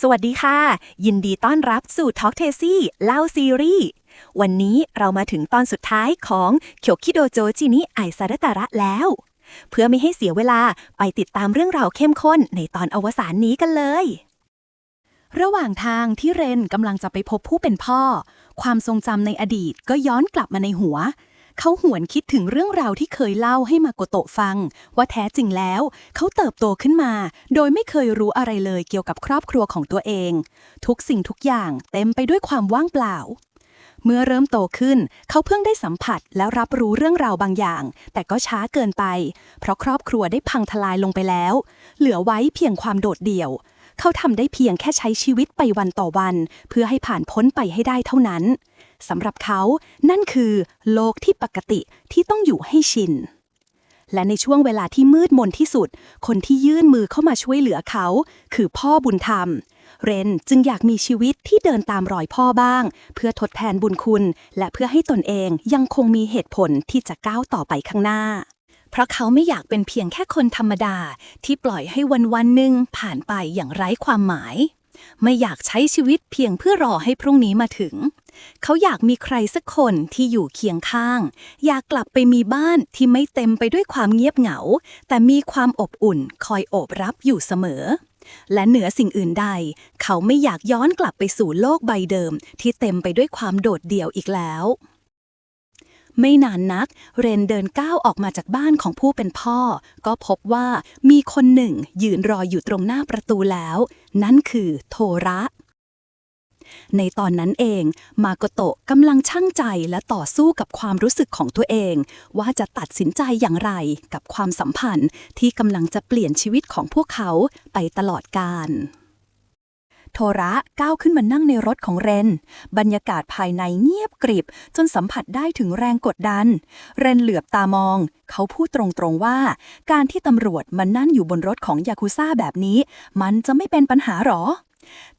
สวัสดีค่ะยินดีต้อนรับสู่ Talk t a s y เล่าซีรีส์วันนี้เรามาถึงตอนสุดท้ายของเคียวคิโดโจจินิไอซาดะตาระแล้วเพื่อไม่ให้เสียเวลาไปติดตามเรื่องราวเข้มข้นในตอนอวสานนี้กันเลยระหว่างทางที่เรนกำลังจะไปพบผู้เป็นพ่อความทรงจำในอดีตก็ย้อนกลับมาในหัวเขาหวนคิดถึงเรื่องราวที่เคยเล่าให้มาโกโตะฟังว่าแท้จริงแล้วเขาเติบโตขึ้นมาโดยไม่เคยรู้อะไรเลยเกี่ยวกับครอบครัวของตัวเองทุกสิ่งทุกอย่างเต็มไปด้วยความว่างเปล่าเมื่อเริ่มโตขึ้นเขาเพิ่งได้สัมผัสและรับรู้เรื่องราวบางอย่างแต่ก็ช้าเกินไปเพราะครอบครัวได้พังทลายลงไปแล้วเหลือไว้เพียงความโดดเดี่ยวเขาทำได้เพียงแค่ใช้ชีวิตไปวันต่อวันเพื่อให้ผ่านพ้นไปให้ได้เท่านั้นสำหรับเขานั่นคือโลกที่ปกติที่ต้องอยู่ให้ชินและในช่วงเวลาที่มืดมนที่สุดคนที่ยื่นมือเข้ามาช่วยเหลือเขาคือพ่อบุญธรรมเรนจึงอยากมีชีวิตที่เดินตามรอยพ่อบ้างเพื่อทดแทนบุญคุณและเพื่อให้ตนเองยังคงมีเหตุผลที่จะก้าวต่อไปข้างหน้าเพราะเขาไม่อยากเป็นเพียงแค่คนธรรมดาที่ปล่อยให้วันหนึ่งผ่านไปอย่างไร้ความหมายไม่อยากใช้ชีวิตเพียงเพื่อรอให้พรุ่งนี้มาถึงเขาอยากมีใครสักคนที่อยู่เคียงข้างอยากกลับไปมีบ้านที่ไม่เต็มไปด้วยความเงียบเหงาแต่มีความอบอุ่นคอยโอบรับอยู่เสมอและเหนือสิ่งอื่นใดเขาไม่อยากย้อนกลับไปสู่โลกใบเดิมที่เต็มไปด้วยความโดดเดี่ยวอีกแล้วไม่นานนักเรนเดินก้าวออกมาจากบ้านของผู้เป็นพ่อก็พบว่ามีคนหนึ่งยืนรออยู่ตรงหน้าประตูแล้วนั่นคือโทระในตอนนั้นเองมาโกโตะกำลังชั่งใจและต่อสู้กับความรู้สึกของตัวเองว่าจะตัดสินใจอย่างไรกับความสัมพันธ์ที่กำลังจะเปลี่ยนชีวิตของพวกเขาไปตลอดกาลโทระก้าวขึ้นมานั่งในรถของเรนบรรยากาศภายในเงียบกริบจนสัมผัสได้ถึงแรงกดดันเรนเหลือบตามองเขาพูดตรงๆว่าการที่ตำรวจมานั่งอยู่บนรถของยากุซ่าแบบนี้มันจะไม่เป็นปัญหาหรอ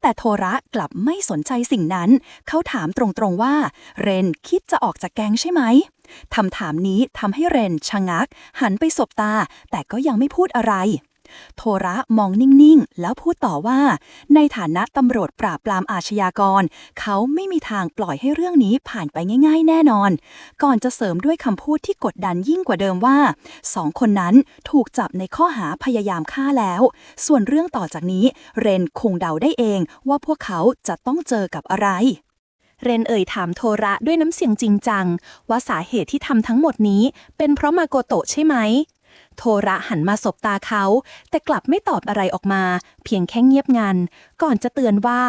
แต่โทระกลับไม่สนใจสิ่งนั้นเขาถามตรงๆว่าเรนคิดจะออกจากแก๊งใช่ไหมคำถามนี้ทำให้เรนชะงักหันไปสบตาแต่ก็ยังไม่พูดอะไรโทระมองนิ่งๆแล้วพูดต่อว่าในฐานะตำรวจปราบปรามอาชญากรเขาไม่มีทางปล่อยให้เรื่องนี้ผ่านไปง่ายๆแน่นอนก่อนจะเสริมด้วยคำพูดที่กดดันยิ่งกว่าเดิมว่าสองคนนั้นถูกจับในข้อหาพยายามฆ่าแล้วส่วนเรื่องต่อจากนี้เรนคงเดาได้เองว่าพวกเขาจะต้องเจอกับอะไรเรนถามโทระด้วยน้ำเสียงจริงจังว่าสาเหตุที่ทำทั้งหมดนี้เป็นเพราะมาโกโตะใช่ไหมโทระหันมาสบตาเขาแต่กลับไม่ตอบอะไรออกมาเพียงแค่เงียบงันก่อนจะเตือนว่า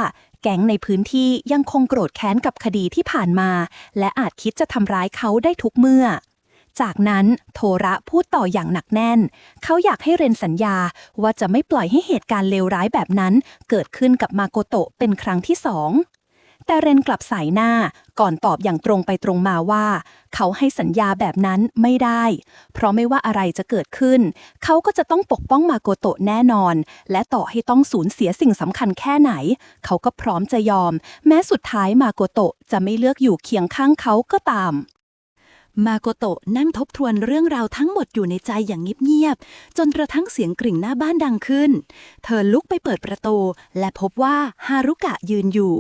แก๊งในพื้นที่ยังคงโกรธแค้นกับคดีที่ผ่านมาและอาจคิดจะทำร้ายเขาได้ทุกเมื่อจากนั้นโทระพูดต่ออย่างหนักแน่นเขาอยากให้เรนสัญญาว่าจะไม่ปล่อยให้เหตุการณ์เลวร้ายแบบนั้นเกิดขึ้นกับมาโกโตะเป็นครั้งที่2แต่เรนกลับสายหน้าก่อนตอบอย่างตรงไปตรงมาว่าเขาให้สัญญาแบบนั้นไม่ได้เพราะไม่ว่าอะไรจะเกิดขึ้นเขาก็จะต้องปกป้องมาโกโตะแน่นอนและต่อให้ต้องสูญเสียสิ่งสำคัญแค่ไหนเขาก็พร้อมจะยอมแม้สุดท้ายมาโกโตะจะไม่เลือกอยู่เคียงข้างเขาก็ตามมาโกโตะนั่งทบทวนเรื่องราวทั้งหมดอยู่ในใจอย่างเงียบๆจนกระทั่งเสียงกริ่งหน้าบ้านดังขึ้นเธอลุกไปเปิดประตูและพบว่าฮารุกะยืนอยู่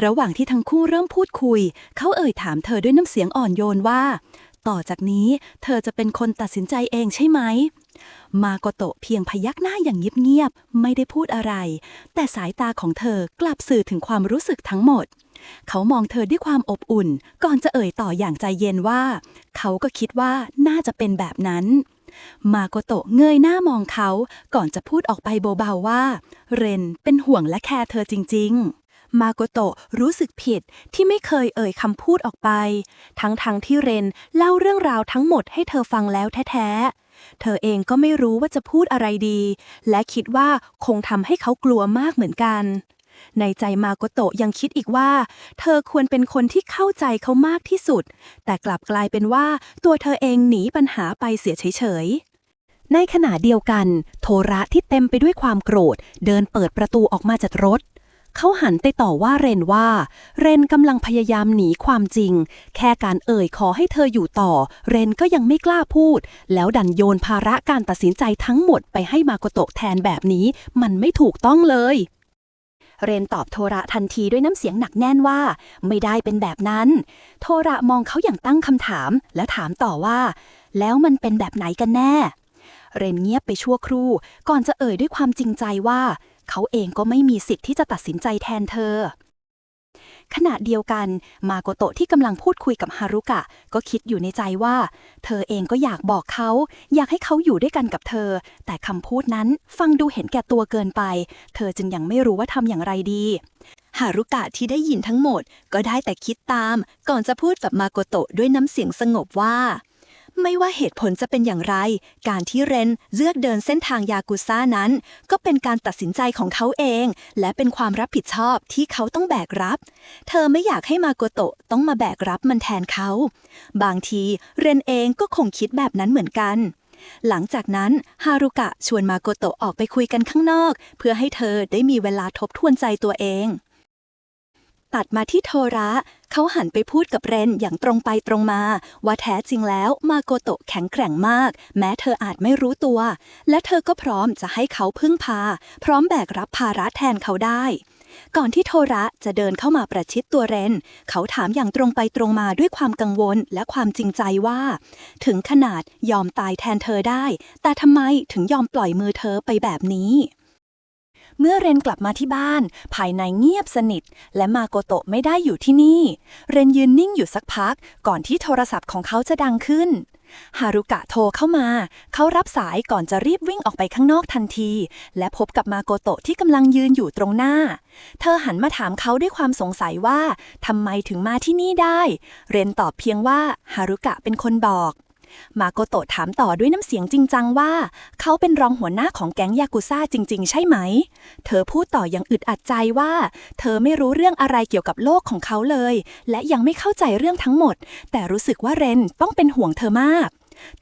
ระหว่างที่ทั้งคู่เริ่มพูดคุยเขาถามเธอด้วยน้ำเสียงอ่อนโยนว่าต่อจากนี้เธอจะเป็นคนตัดสินใจเองใช่ไหมมาโกโตะเพียงพยักหน้าอย่างเงียบๆไม่ได้พูดอะไรแต่สายตาของเธอกลับสื่อถึงความรู้สึกทั้งหมดเขามองเธอด้วยความอบอุ่นก่อนจะต่ออย่างใจเย็นว่าเขาก็คิดว่าน่าจะเป็นแบบนั้นมาโกโตะเงยหน้ามองเขาก่อนจะพูดออกไปเบาๆว่าเรนเป็นห่วงและแคร์เธอจริงๆมาโกโตะรู้สึกผิดที่ไม่เคยคำพูดออกไปทั้งที่เรนเล่าเรื่องราวทั้งหมดให้เธอฟังแล้วแท้ๆเธอเองก็ไม่รู้ว่าจะพูดอะไรดีและคิดว่าคงทำให้เขากลัวมากเหมือนกันในใจมาโกโตะยังคิดอีกว่าเธอควรเป็นคนที่เข้าใจเขามากที่สุดแต่กลับกลายเป็นว่าตัวเธอเองหนีปัญหาไปเสียเฉยๆในขณะเดียวกันโทระที่เต็มไปด้วยความโกรธเดินเปิดประตูออกมาจากรถเขาหันไปต่อว่าเรนกำลังพยายามหนีความจริงแค่การขอให้เธออยู่ต่อเรนก็ยังไม่กล้าพูดแล้วดันโยนภาระการตัดสินใจทั้งหมดไปให้มาโกโตะแทนแบบนี้มันไม่ถูกต้องเลย เรนตอบโทระทันทีด้วยน้ำเสียงหนักแน่นว่าไม่ได้เป็นแบบนั้นโทระมองเขาอย่างตั้งคำถามและถามต่อว่าแล้วมันเป็นแบบไหนกันแน่เรนเงียบไปชั่วครู่ก่อนจะเอ่ยด้วยความจริงใจว่าเขาเองก็ไม่มีสิทธิ์ที่จะตัดสินใจแทนเธอขณะเดียวกันมาโกโตะที่กำลังพูดคุยกับฮารุกะก็คิดอยู่ในใจว่าเธอเองก็อยากบอกเขาอยากให้เขาอยู่ด้วยกันกับเธอแต่คำพูดนั้นฟังดูเห็นแก่ตัวเกินไปเธอจึงยังไม่รู้ว่าทำอย่างไรดีฮารุกะที่ได้ยินทั้งหมดก็ได้แต่คิดตามก่อนจะพูดกับมาโกโตะด้วยน้ำเสียงสงบว่าไม่ว่าเหตุผลจะเป็นอย่างไรการที่เรนเลือกเดินเส้นทางยากุซ่านั้นก็เป็นการตัดสินใจของเขาเองและเป็นความรับผิดชอบที่เขาต้องแบกรับเธอไม่อยากให้มาโกโตะต้องมาแบกรับมันแทนเขาบางทีเรนเองก็คงคิดแบบนั้นเหมือนกันหลังจากนั้นฮารุกะชวนมาโกโตะออกไปคุยกันข้างนอกเพื่อให้เธอได้มีเวลาทบทวนใจตัวเองตัดมาที่โทระเขาหันไปพูดกับเรนอย่างตรงไปตรงมาว่าแท้จริงแล้วมาโกโตะแข็งแกร่งมากแม้เธออาจไม่รู้ตัวและเธอก็พร้อมจะให้เขาพึ่งพาพร้อมแบกรับภาระแทนเขาได้ก่อนที่โทระจะเดินเข้ามาประชิดตัวเรนเขาถามอย่างตรงไปตรงมาด้วยความกังวลและความจริงใจว่าถึงขนาดยอมตายแทนเธอได้แต่ทำไมถึงยอมปล่อยมือเธอไปแบบนี้เมื่อเรนกลับมาที่บ้านภายในเงียบสนิทและมาโกโตะไม่ได้อยู่ที่นี่เรนยืนนิ่งอยู่สักพักก่อนที่โทรศัพท์ของเขาจะดังขึ้นฮารุกะโทรเข้ามาเขารับสายก่อนจะรีบวิ่งออกไปข้างนอกทันทีและพบกับมาโกโตะที่กำลังยืนอยู่ตรงหน้าเธอหันมาถามเขาด้วยความสงสัยว่าทำไมถึงมาที่นี่ได้เรนตอบเพียงว่าฮารุกะเป็นคนบอกมาโกโตะถามต่อด้วยน้ำเสียงจริงจังว่าเขาเป็นรองหัวหน้าของแก๊งยากุซ่าจริงๆใช่ไหมเธอพูดต่ออย่างอึดอัดใจว่าเธอไม่รู้เรื่องอะไรเกี่ยวกับโลกของเขาเลยและยังไม่เข้าใจเรื่องทั้งหมดแต่รู้สึกว่าเรนต้องเป็นห่วงเธอมาก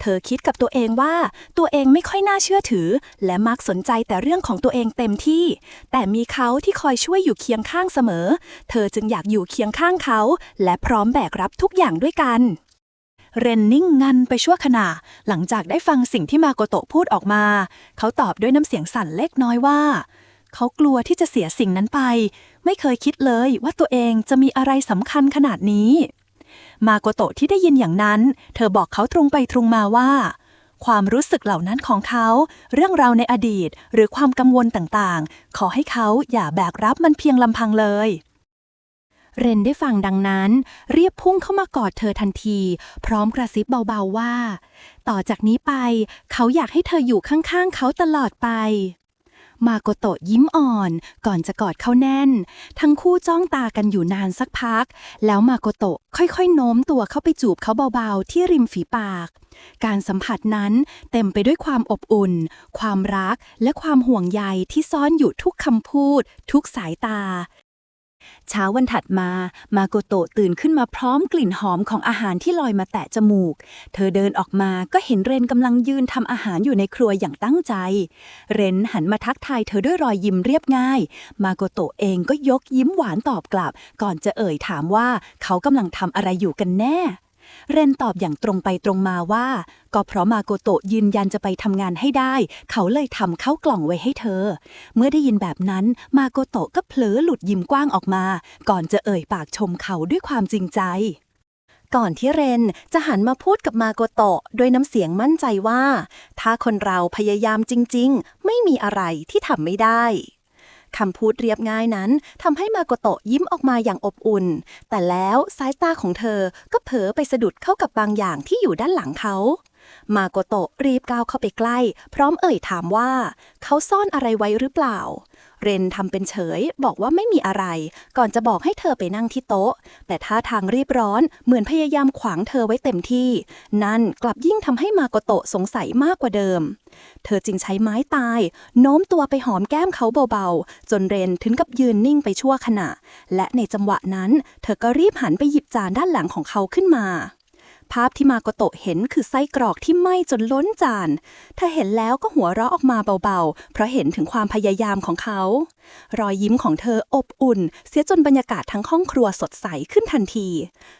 เธอคิดกับตัวเองว่าตัวเองไม่ค่อยน่าเชื่อถือและมักสนใจแต่เรื่องของตัวเองเต็มที่แต่มีเขาที่คอยช่วยอยู่เคียงข้างเสมอเธอจึงอยากอยู่เคียงข้างเขาและพร้อมแบกรับทุกอย่างด้วยกันเรนนิ่งงันไปชั่วขณะหลังจากได้ฟังสิ่งที่มาโกโตะพูดออกมาเขาตอบด้วยน้ำเสียงสั่นเล็กน้อยว่าเขากลัวที่จะเสียสิ่งนั้นไปไม่เคยคิดเลยว่าตัวเองจะมีอะไรสำคัญขนาดนี้มาโกโตะที่ได้ยินอย่างนั้นเธอบอกเขาตรงไปตรงมาว่าความรู้สึกเหล่านั้นของเขาเรื่องราวในอดีตหรือความกังวลต่างๆขอให้เขาอย่าแบกรับมันเพียงลำพังเลยเรนได้ฟังดังนั้นรีบพุ่งเข้ามากอดเธอทันทีพร้อมกระซิบเบาๆว่าต่อจากนี้ไปเขาอยากให้เธออยู่ข้างๆเขาตลอดไปมาโกโตะยิ้มอ่อนก่อนจะกอดเขาแน่นทั้งคู่จ้องตากันอยู่นานสักพักแล้วมาโกโตะค่อยๆโน้มตัวเข้าไปจูบเขาเบาๆที่ริมฝีปากการสัมผัสนั้นเต็มไปด้วยความอบอุ่นความรักและความห่วงใยที่ซ่อนอยู่ทุกคำพูดทุกสายตาเช้าวันถัดมามาโกโตะตื่นขึ้นมาพร้อมกลิ่นหอมของอาหารที่ลอยมาแตะจมูกเธอเดินออกมาก็เห็นเรนกำลังยืนทำอาหารอยู่ในครัวอย่างตั้งใจเรนหันมาทักทายเธอด้วยรอยยิ้มเรียบง่ายมาโกโตะเองก็ยกยิ้มหวานตอบกลับก่อนจะเอ่ยถามว่าเขากำลังทำอะไรอยู่กันแน่เรนตอบอย่างตรงไปตรงมาว่าก็เพราะมาโกโตะยืนยันจะไปทำงานให้ได้เขาเลยทำข้าวกล่องไว้ให้เธอเมื่อได้ยินแบบนั้นมาโกโตะก็เผลอหลุดยิ้มกว้างออกมาก่อนจะเอ่ยปากชมเขาด้วยความจริงใจก่อนที่เรนจะหันมาพูดกับมาโกโตะด้วยน้ำเสียงมั่นใจว่าถ้าคนเราพยายามจริงๆไม่มีอะไรที่ทำไม่ได้คำพูดเรียบง่ายนั้นทำให้มาโกโตะยิ้มออกมาอย่างอบอุ่นแต่แล้วสายตาของเธอก็เผลอไปสะดุดเข้ากับบางอย่างที่อยู่ด้านหลังเขามาโกโตะรีบก้าวเข้าไปใกล้พร้อมเอ่ยถามว่าเขาซ่อนอะไรไว้หรือเปล่าเรนทำเป็นเฉยบอกว่าไม่มีอะไรก่อนจะบอกให้เธอไปนั่งที่โต๊ะแต่ท่าทางรีบร้อนเหมือนพยายามขวางเธอไว้เต็มที่นั่นกลับยิ่งทำให้มาโกโตะสงสัยมากกว่าเดิมเธอจึงใช้ไม้ตายโน้มตัวไปหอมแก้มเขาเบาๆจนเรนถึงกับยืนนิ่งไปชั่วขณะและในจังหวะนั้นเธอก็รีบหันไปหยิบจานด้านหลังของเขาขึ้นมาภาพที่มาโกโตะเห็นคือไส้กรอกที่ไหม้จนล้นจานเธอเห็นแล้วก็หัวเราะออกมาเบาๆเพราะเห็นถึงความพยายามของเขารอยยิ้มของเธออบอุ่นเสียจนบรรยากาศทั้งห้องครัวสดใสขึ้นทันที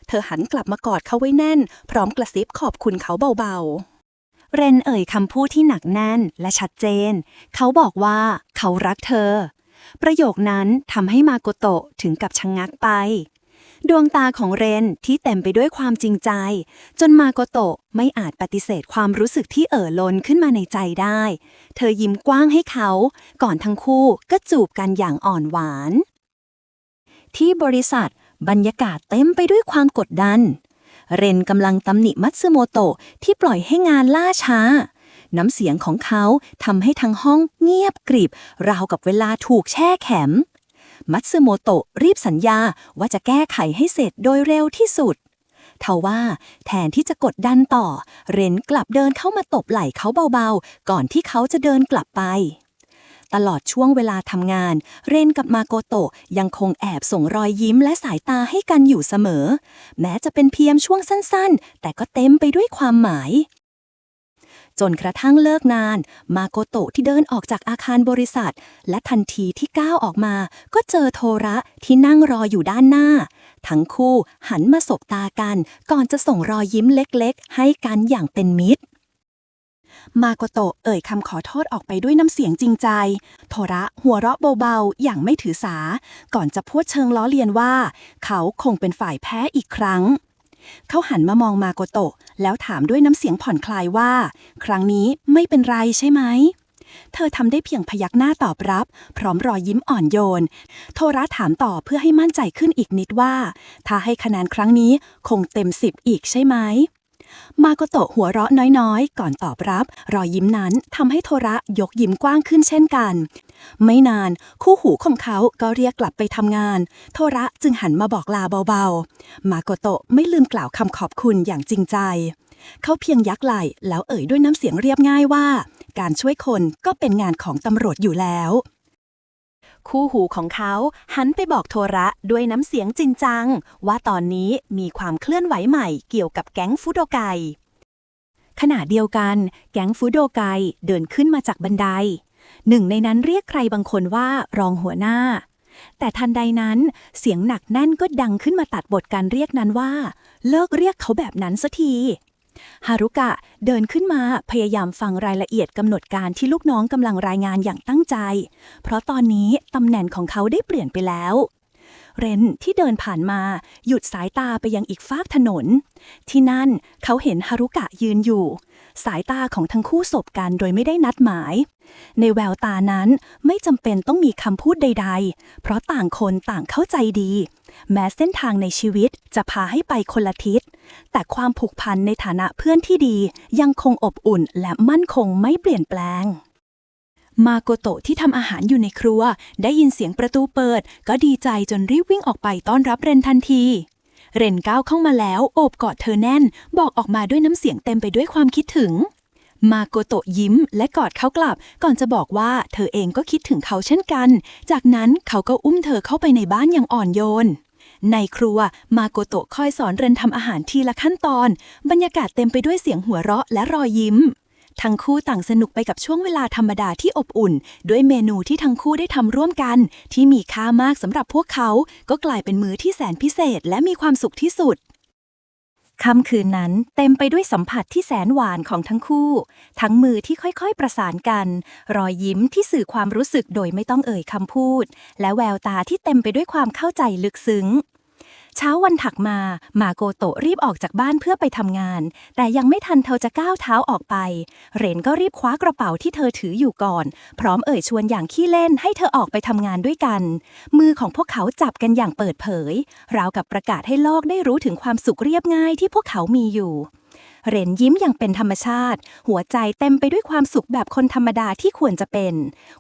เธอหันกลับมากอดเขาไว้แน่นพร้อมกระซิบขอบคุณเขาเบาๆเรนเอ่ยคำพูดที่หนักแน่นและชัดเจนเขาบอกว่าเขารักเธอ ประโยคนั้นทำให้มาโกโตะถึงกับชะงักไปดวงตาของเรนที่เต็มไปด้วยความจริงใจจนมาโกโตะไม่อาจปฏิเสธความรู้สึกที่ล้นขึ้นมาในใจได้เธอยิ้มกว้างให้เขาก่อนทั้งคู่ก็จูบกันอย่างอ่อนหวานที่บริษัทบรรยากาศเต็มไปด้วยความกดดันเรนกำลังตำหนิมัตสึโมโตะที่ปล่อยให้งานล่าช้าน้ำเสียงของเขาทำให้ทั้งห้องเงียบกริบราวกับเวลาถูกแช่แข็งมัตสึโมโตะรีบสัญญาว่าจะแก้ไขให้เสร็จโดยเร็วที่สุดทว่าแทนที่จะกดดันต่อเรนกลับเดินเข้ามาตบไหล่เขาเบาๆก่อนที่เขาจะเดินกลับไปตลอดช่วงเวลาทำงานเรนกับมาโกโตะยังคงแอบส่งรอยยิ้มและสายตาให้กันอยู่เสมอแม้จะเป็นเพียงช่วงสั้นๆแต่ก็เต็มไปด้วยความหมายจนกระทั่งเลิกงานมาโกโตะที่เดินออกจากอาคารบริษัทและทันทีที่ก้าวออกมาก็เจอโทระที่นั่งรออยู่ด้านหน้าทั้งคู่หันมาสบตากันก่อนจะส่งรอยยิ้มเล็กๆให้กันอย่างเป็นมิตรมาโกโตะเอ่ยคำขอโทษออกไปด้วยน้ำเสียงจริงใจโทระหัวเราะเบาๆอย่างไม่ถือสาก่อนจะพูดเชิงล้อเลียนว่าเขาคงเป็นฝ่ายแพ้อีกครั้งเขาหันมามองมาโกโตะแล้วถามด้วยน้ำเสียงผ่อนคลายว่าครั้งนี้ไม่เป็นไรใช่ไหมเธอทำได้เพียงพยักหน้าตอบรับพร้อมรอยยิ้มอ่อนโยนโทระถามต่อเพื่อให้มั่นใจขึ้นอีกนิดว่าถ้าให้คะแนนครั้งนี้คงเต็ม10อีกใช่ไหมมาโกโตะหัวเราะน้อยๆก่อนตอบรับรอยยิ้มนั้นทำให้โทระยกยิ้มกว้างขึ้นเช่นกันไม่นานคู่หูของเขาก็เรียกกลับไปทำงานโทระจึงหันมาบอกลาเบาๆมาโกโตะไม่ลืมกล่าวคำขอบคุณอย่างจริงใจเขาเพียงยักไหล่แล้วเอ่ยด้วยน้ำเสียงเรียบง่ายว่าการช่วยคนก็เป็นงานของตำรวจอยู่แล้วคู่หูของเขาหันไปบอกโทระด้วยน้ำเสียงจริงจังว่าตอนนี้มีความเคลื่อนไหวใหม่เกี่ยวกับแก๊งฟุโดไกขณะเดียวกันแก๊งฟุโดไกเดินขึ้นมาจากบันไดหนึ่งในนั้นเรียกใครบางคนว่ารองหัวหน้าแต่ทันใดนั้นเสียงหนักแน่นก็ดังขึ้นมาตัดบทการเรียกนั้นว่าเลิกเรียกเขาแบบนั้นสักทีฮารุกะเดินขึ้นมาพยายามฟังรายละเอียดกำหนดการที่ลูกน้องกำลังรายงานอย่างตั้งใจเพราะตอนนี้ตำแหน่งของเขาได้เปลี่ยนไปแล้วเรนที่เดินผ่านมาหยุดสายตาไปยังอีกฟากถนนที่นั่นเขาเห็นฮารุกะยืนอยู่สายตาของทั้งคู่สบกันโดยไม่ได้นัดหมายในแววตานั้นไม่จำเป็นต้องมีคำพูดใดๆเพราะต่างคนต่างเข้าใจดีแม้เส้นทางในชีวิตจะพาให้ไปคนละทิศแต่ความผูกพันในฐานะเพื่อนที่ดียังคงอบอุ่นและมั่นคงไม่เปลี่ยนแปลงมาโกโตะที่ทำอาหารอยู่ในครัวได้ยินเสียงประตูเปิดก็ดีใจจนรีบวิ่งออกไปต้อนรับเรนทันทีเรนก้าวเข้ามาแล้วโอบกอดเธอแน่นบอกออกมาด้วยน้ำเสียงเต็มไปด้วยความคิดถึงมาโกโตะยิ้มและกอดเขากลับก่อนจะบอกว่าเธอเองก็คิดถึงเขาเช่นกันจากนั้นเขาก็อุ้มเธอเข้าไปในบ้านอย่างอ่อนโยนในครัวมาโกโตะคอยสอนเรนทำอาหารทีละขั้นตอนบรรยากาศเต็มไปด้วยเสียงหัวเราะและรอยยิ้มทั้งคู่ต่างสนุกไปกับช่วงเวลาธรรมดาที่อบอุ่นด้วยเมนูที่ทั้งคู่ได้ทำร่วมกันที่มีค่ามากสำหรับพวกเขาก็กลายเป็นมื้อที่แสนพิเศษและมีความสุขที่สุดค่ำคืนนั้นเต็มไปด้วยสัมผัสที่แสนหวานของทั้งคู่ทั้งมือที่ค่อยๆประสานกันรอยยิ้มที่สื่อความรู้สึกโดยไม่ต้องเอ่ยคำพูดและแววตาที่เต็มไปด้วยความเข้าใจลึกซึ้งเช้าวันถัดมามาโกโตะรีบออกจากบ้านเพื่อไปทำงานแต่ยังไม่ทันเธอจะก้าวเท้าออกไปเรนก็รีบคว้ากระเป๋าที่เธอถืออยู่ก่อนพร้อมเอ่ยชวนอย่างขี้เล่นให้เธอออกไปทำงานด้วยกันมือของพวกเขาจับกันอย่างเปิดเผยราวกับประกาศให้โลกได้รู้ถึงความสุขเรียบง่ายที่พวกเขามีอยู่เรนยิ้มอย่างเป็นธรรมชาติหัวใจเต็มไปด้วยความสุขแบบคนธรรมดาที่ควรจะเป็น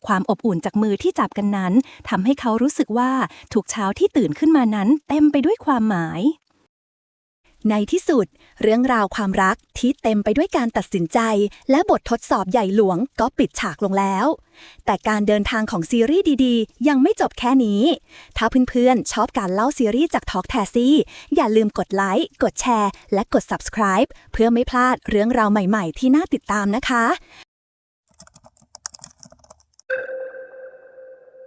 ความอบอุ่นจากมือที่จับกันนั้นทำให้เขารู้สึกว่าทุกเช้าที่ตื่นขึ้นมานั้นเต็มไปด้วยความหมายในที่สุดเรื่องราวความรักที่เต็มไปด้วยการตัดสินใจและบททดสอบใหญ่หลวงก็ปิดฉากลงแล้วแต่การเดินทางของซีรีส์ดีๆยังไม่จบแค่นี้ถ้าเพื่อนๆชอบการเล่าซีรีส์จาก Talk Tassy อย่าลืมกดไลค์กดแชร์และกด Subscribe เพื่อไม่พลาดเรื่องราวใหม่ๆที่น่าติดตามนะคะ